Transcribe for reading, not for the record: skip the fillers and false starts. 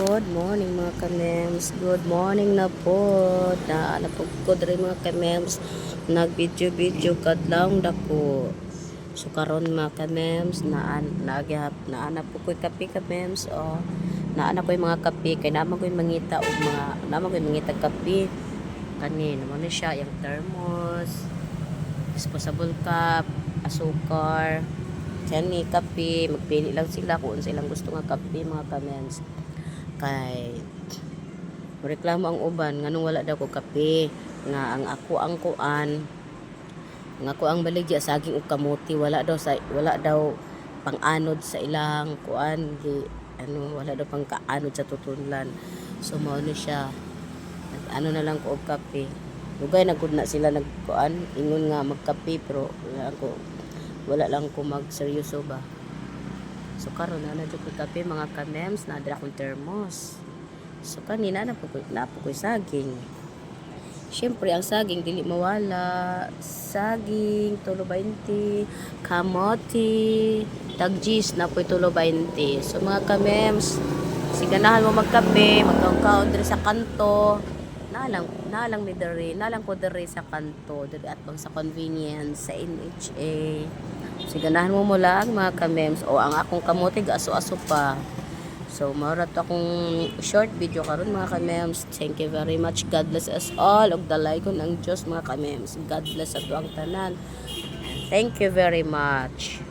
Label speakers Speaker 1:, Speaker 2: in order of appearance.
Speaker 1: Good morning mga kamems. Good morning na po. Napugkod rin mga kamems. Nag-video-video kadlaw dako. So karon mga kamems, naana po ko'y kape kamems. O naana ko'y mga kape. Kaya naman ko'y mangita o mangita kape. Kanin, naman siya, yung thermos, disposable cup, asukar, kani kape. Magpili lang sila kung silang gusto nga kape mga kamems. Kay reklamo ang uban nganong wala daw ko kape nga ang ako ang baligya saging ug kamuti wala daw pang-anod sa ilang kuan wala daw pang kaanod sa tutunlan. So mao ni siya na lang ko og kape. Dugay na gud na sila nagkuan ingon nga magkape pero wala lang ko magseryoso ba. So karon na jud ko kape mga kamems, na dira kong thermos. So kanina na po ko'y saging. Syempre ang saging dili mawala. Saging tulo 20, kamote tagjis na po'y tulo 20. So mga kamems, siganahan mo magkape, magkaon diri sa kanto. Nalang mi diri, nalang ko diri sa kanto, diri at bang sa convenience sa NHA. Siganahan mo lang mga kamems. O ang akong kamote aso-aso pa. So mara to akong short video karon mga kamems. Thank you very much. God bless us all. Og dalay ko ng Diyos mga kamems. God bless ato ang tanan. Thank you very much.